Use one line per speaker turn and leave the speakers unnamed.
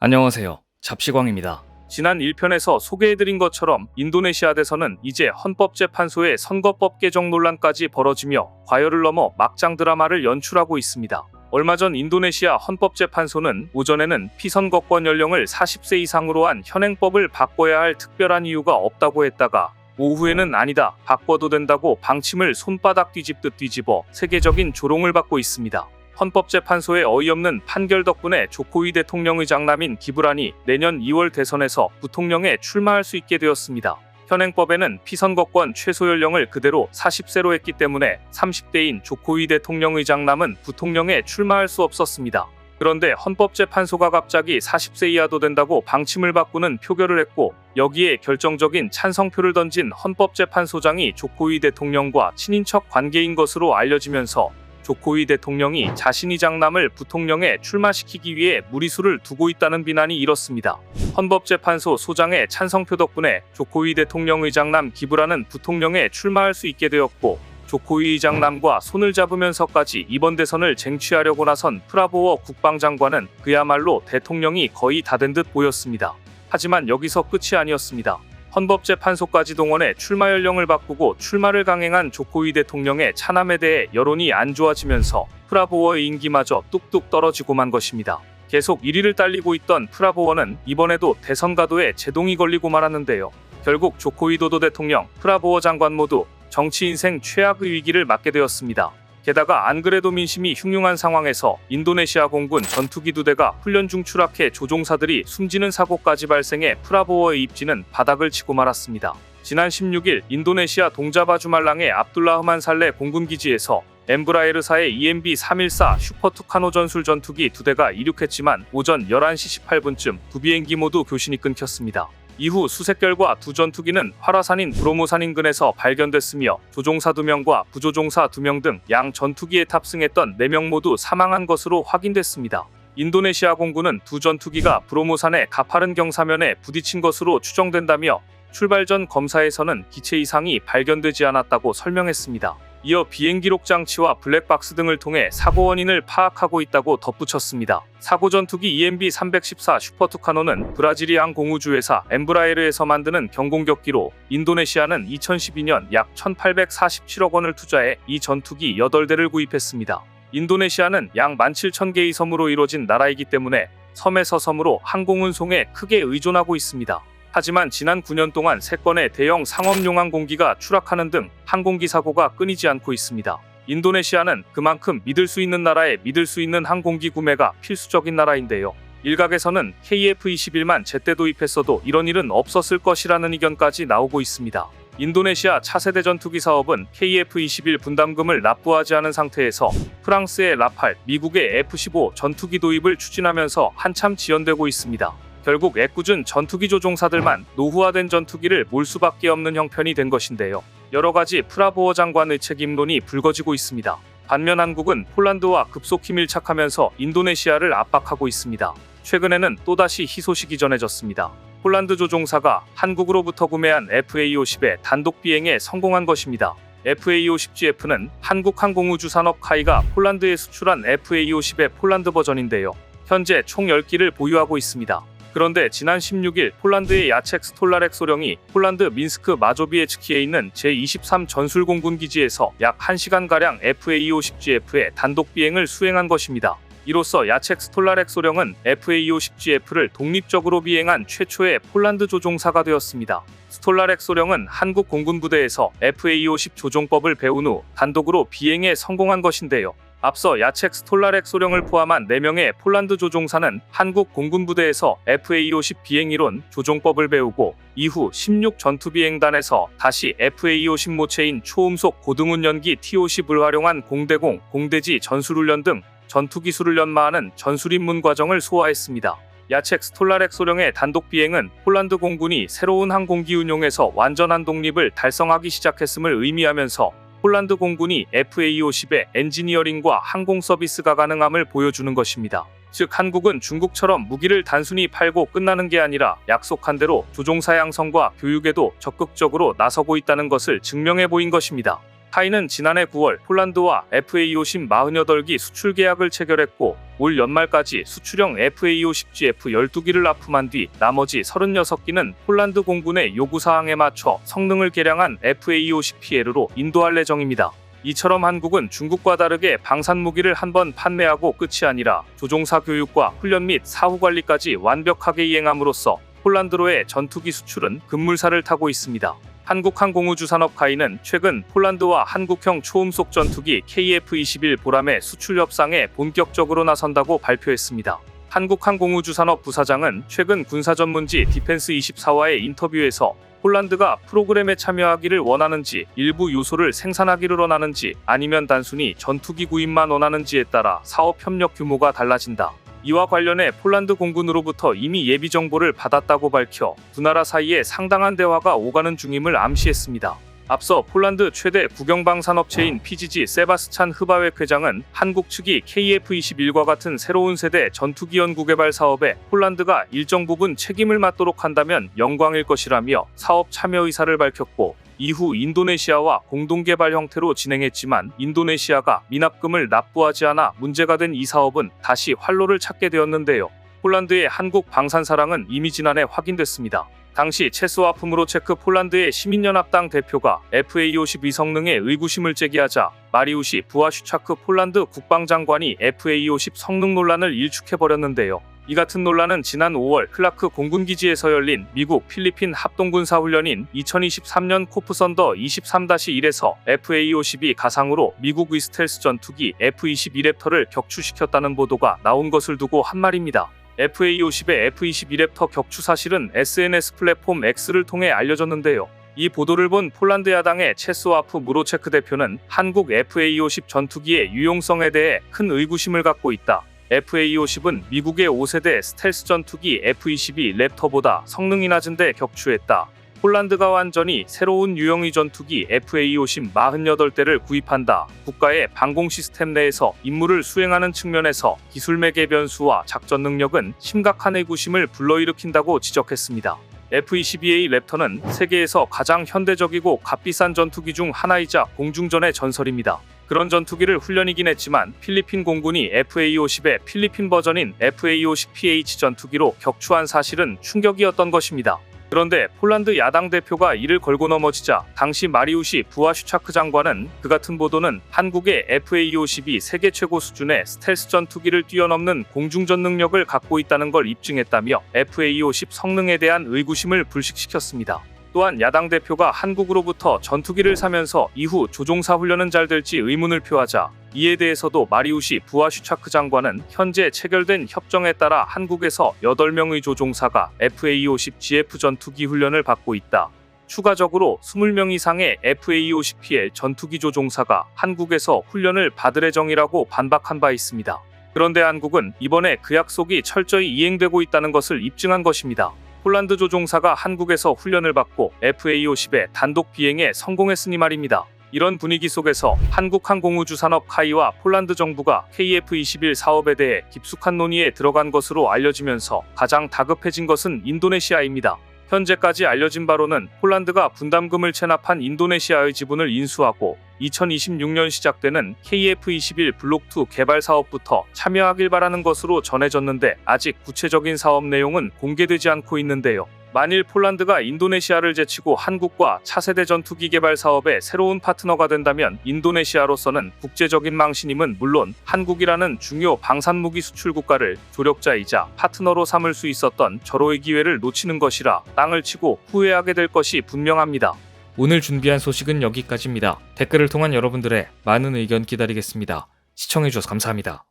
안녕하세요. 잡시광입니다. 지난 1편에서 소개해드린 것처럼 인도네시아대선은 이제 헌법재판소의 선거법 개정 논란까지 벌어지며 과열을 넘어 막장 드라마를 연출하고 있습니다. 얼마 전 인도네시아 헌법재판소는 오전에는 피선거권 연령을 40세 이상으로 한 현행법을 바꿔야 할 특별한 이유가 없다고 했다가 오후에는 아니다, 바꿔도 된다고 방침을 손바닥 뒤집듯 뒤집어 세계적인 조롱을 받고 있습니다. 헌법재판소의 어이없는 판결 덕분에 조코위 대통령의 장남인 기브란이 내년 2월 대선에서 부통령에 출마할 수 있게 되었습니다. 현행법에는 피선거권 최소 연령을 그대로 40세로 했기 때문에 30대인 조코위 대통령의 장남은 부통령에 출마할 수 없었습니다. 그런데 헌법재판소가 갑자기 40세 이하도 된다고 방침을 바꾸는 표결을 했고, 여기에 결정적인 찬성표를 던진 헌법재판소장이 조코위 대통령과 친인척 관계인 것으로 알려지면서 조코위 대통령이 자신의 장남을 부통령에 출마시키기 위해 무리수를 두고 있다는 비난이 일었습니다. 헌법재판소 소장의 찬성표 덕분에 조코위 대통령의 장남 기브란은 부통령에 출마할 수 있게 되었고, 조코위 장남과 손을 잡으면서까지 이번 대선을 쟁취하려고 나선 프라보워 국방장관은 그야말로 대통령이 거의 다 된 듯 보였습니다. 하지만 여기서 끝이 아니었습니다. 헌법재판소까지 동원해 출마 연령을 바꾸고 출마를 강행한 조코위 대통령의 차남에 대해 여론이 안 좋아지면서 프라보워의 인기마저 뚝뚝 떨어지고 만 것입니다. 계속 1위를 딸리고 있던 프라보워는 이번에도 대선 가도에 제동이 걸리고 말았는데요. 결국 조코위 도도 대통령, 프라보워 장관 모두 정치 인생 최악의 위기를 맞게 되었습니다. 게다가 안 그래도 민심이 흉흉한 상황에서 인도네시아 공군 전투기 2대가 훈련 중 추락해 조종사들이 숨지는 사고까지 발생해 프라보워의 입지는 바닥을 치고 말았습니다. 지난 16일 인도네시아 동자바 주말랑의 압둘라흐만 살레 공군기지에서 엠브라에르사의 EMB-314 슈퍼투카노 전술 전투기 2대가 이륙했지만 오전 11시 18분쯤 두 비행기 모두 교신이 끊겼습니다. 이후 수색결과 두 전투기는 활화산인 브로모산 인근에서 발견됐으며 조종사 2명과 부조종사 2명 등 양 전투기에 탑승했던 4명 모두 사망한 것으로 확인됐습니다. 인도네시아 공군은 두 전투기가 브로모산의 가파른 경사면에 부딪힌 것으로 추정된다며 출발 전 검사에서는 기체 이상이 발견되지 않았다고 설명했습니다. 이어 비행기록 장치와 블랙박스 등을 통해 사고 원인을 파악하고 있다고 덧붙였습니다. 사고 전투기 EMB-314 슈퍼투카노는 브라질의 항공우주회사 엠브라에르에서 만드는 경공격기로 인도네시아는 2012년 약 1,847억 원을 투자해 이 전투기 8대를 구입했습니다. 인도네시아는 약 17,000개의 섬으로 이루어진 나라이기 때문에 섬에서 섬으로 항공운송에 크게 의존하고 있습니다. 하지만 지난 9년 동안 3건의 대형 상업용 항공기가 추락하는 등 항공기 사고가 끊이지 않고 있습니다. 인도네시아는 그만큼 믿을 수 있는 나라에 믿을 수 있는 항공기 구매가 필수적인 나라인데요. 일각에서는 KF-21만 제때 도입했어도 이런 일은 없었을 것이라는 의견까지 나오고 있습니다. 인도네시아 차세대 전투기 사업은 KF-21 분담금을 납부하지 않은 상태에서 프랑스의 라팔, 미국의 F-15 전투기 도입을 추진하면서 한참 지연되고 있습니다. 결국 애꿎은 전투기 조종사들만 노후화된 전투기를 몰 수밖에 없는 형편이 된 것인데요. 여러가지 프라보워 장관의 책임론이 불거지고 있습니다. 반면 한국은 폴란드와 급속히 밀착하면서 인도네시아를 압박하고 있습니다. 최근에는 또다시 희소식이 전해졌습니다. 폴란드 조종사가 한국으로부터 구매한 FA-50의 단독 비행에 성공한 것입니다. FA-50GF는 한국항공우주산업 카이가 폴란드에 수출한 FA-50의 폴란드 버전인데요. 현재 총 10기를 보유하고 있습니다. 그런데 지난 16일 폴란드의 야첵 스톨라렉 소령이 폴란드 민스크 마조비에츠키에 있는 제23 전술공군기지에서 약 1시간가량 FA-50GF의 단독 비행을 수행한 것입니다. 이로써 야첵 스톨라렉 소령은 FA-50GF를 독립적으로 비행한 최초의 폴란드 조종사가 되었습니다. 스톨라렉 소령은 한국 공군부대에서 FA-50 조종법을 배운 후 단독으로 비행에 성공한 것인데요. 앞서 야첵 스톨라렉 소령을 포함한 4명의 폴란드 조종사는 한국 공군부대에서 FA-50 비행이론 조종법을 배우고 이후 16 전투비행단에서 다시 FA-50 모체인 초음속 고등운연기 T-50을 활용한 공대공, 공대지 전술훈련 등 전투기술을 연마하는 전술입문 과정을 소화했습니다. 야첵 스톨라렉 소령의 단독 비행은 폴란드 공군이 새로운 항공기 운용에서 완전한 독립을 달성하기 시작했음을 의미하면서 폴란드 공군이 FA-50의 엔지니어링과 항공 서비스가 가능함을 보여주는 것입니다. 즉 한국은 중국처럼 무기를 단순히 팔고 끝나는 게 아니라 약속한 대로 조종사 양성과 교육에도 적극적으로 나서고 있다는 것을 증명해 보인 것입니다. 카이는 지난해 9월 폴란드와 FA50 48기 수출 계약을 체결했고 올 연말까지 수출형 FA50GF 12기를 납품한 뒤 나머지 36기는 폴란드 공군의 요구사항에 맞춰 성능을 개량한 FA50PL로 인도할 예정입니다. 이처럼 한국은 중국과 다르게 방산무기를 한 번 판매하고 끝이 아니라 조종사 교육과 훈련 및 사후 관리까지 완벽하게 이행함으로써 폴란드로의 전투기 수출은 급물살을 타고 있습니다. 한국항공우주산업 카이는 최근 폴란드와 한국형 초음속 전투기 KF-21 보람의 수출 협상에 본격적으로 나선다고 발표했습니다. 한국항공우주산업 부사장은 최근 군사전문지 디펜스24와의 인터뷰에서 폴란드가 프로그램에 참여하기를 원하는지, 일부 요소를 생산하기를 원하는지, 아니면 단순히 전투기 구입만 원하는지에 따라 사업 협력 규모가 달라진다. 이와 관련해 폴란드 공군으로부터 이미 예비 정보를 받았다고 밝혀 두 나라 사이에 상당한 대화가 오가는 중임을 암시했습니다. 앞서 폴란드 최대 국영방산업체인 PGG 세바스찬 흐바웻 회장은 한국 측이 KF-21과 같은 새로운 세대 전투기 연구개발 사업에 폴란드가 일정 부분 책임을 맡도록 한다면 영광일 것이라며 사업 참여 의사를 밝혔고, 이후 인도네시아와 공동개발 형태로 진행했지만 인도네시아가 미납금을 납부하지 않아 문제가 된 이 사업은 다시 활로를 찾게 되었는데요. 폴란드의 한국 방산사랑은 이미 지난해 확인됐습니다. 당시 체스와프 무로체크 폴란드의 시민연합당 대표가 FA50 성능에 의구심을 제기하자 마리우시 부아슈차크 폴란드 국방장관이 FA50 성능 논란을 일축해버렸는데요. 이 같은 논란은 지난 5월 클라크 공군기지에서 열린 미국 필리핀 합동군사훈련인 2023년 코프선더 23-1에서 FA50이 가상으로 미국 스텔스 전투기 F-22 랩터를 격추시켰다는 보도가 나온 것을 두고 한 말입니다. FA50의 F-22 랩터 격추 사실은 SNS 플랫폼 X를 통해 알려졌는데요. 이 보도를 본 폴란드 야당의 체스와프 무로체크 대표는 한국 FA50 전투기의 유용성에 대해 큰 의구심을 갖고 있다. FA50은 미국의 5세대 스텔스 전투기 F-22 랩터보다 성능이 낮은데 격추했다. 폴란드가 완전히 새로운 유형의 전투기 FA50 48대를 구입한다. 국가의 방공 시스템 내에서 임무를 수행하는 측면에서 기술 매개 변수와 작전 능력은 심각한 의구심을 불러일으킨다고 지적했습니다. F-22A 랩터는 세계에서 가장 현대적이고 값비싼 전투기 중 하나이자 공중전의 전설입니다. 그런 전투기를 훈련이긴 했지만 필리핀 공군이 FA50의 필리핀 버전인 FA50PH 전투기로 격추한 사실은 충격이었던 것입니다. 그런데 폴란드 야당 대표가 이를 걸고 넘어지자 당시 마리우시 부아슈차크 장관은 그 같은 보도는 한국의 FA50이 세계 최고 수준의 스텔스 전투기를 뛰어넘는 공중전 능력을 갖고 있다는 걸 입증했다며 FA50 성능에 대한 의구심을 불식시켰습니다. 또한 야당 대표가 한국으로부터 전투기를 사면서 이후 조종사 훈련은 잘 될지 의문을 표하자 이에 대해서도 마리우시 부아슈차크 장관은 현재 체결된 협정에 따라 한국에서 8명의 조종사가 FA50GF 전투기 훈련을 받고 있다. 추가적으로 20명 이상의 FA50PL 전투기 조종사가 한국에서 훈련을 받을 예정이라고 반박한 바 있습니다. 그런데 한국은 이번에 그 약속이 철저히 이행되고 있다는 것을 입증한 것입니다. 폴란드 조종사가 한국에서 훈련을 받고 FA50의 단독 비행에 성공했으니 말입니다. 이런 분위기 속에서 한국항공우주산업 카이와 폴란드 정부가 KF-21 사업에 대해 깊숙한 논의에 들어간 것으로 알려지면서 가장 다급해진 것은 인도네시아입니다. 현재까지 알려진 바로는 폴란드가 분담금을 체납한 인도네시아의 지분을 인수하고 2026년 시작되는 KF-21 블록2 개발 사업부터 참여하길 바라는 것으로 전해졌는데 아직 구체적인 사업 내용은 공개되지 않고 있는데요. 만일 폴란드가 인도네시아를 제치고 한국과 차세대 전투기 개발 사업의 새로운 파트너가 된다면 인도네시아로서는 국제적인 망신임은 물론 한국이라는 중요 방산무기 수출 국가를 조력자이자 파트너로 삼을 수 있었던 절호의 기회를 놓치는 것이라 땅을 치고 후회하게 될 것이 분명합니다.
오늘 준비한 소식은 여기까지입니다. 댓글을 통한 여러분들의 많은 의견 기다리겠습니다. 시청해주셔서 감사합니다.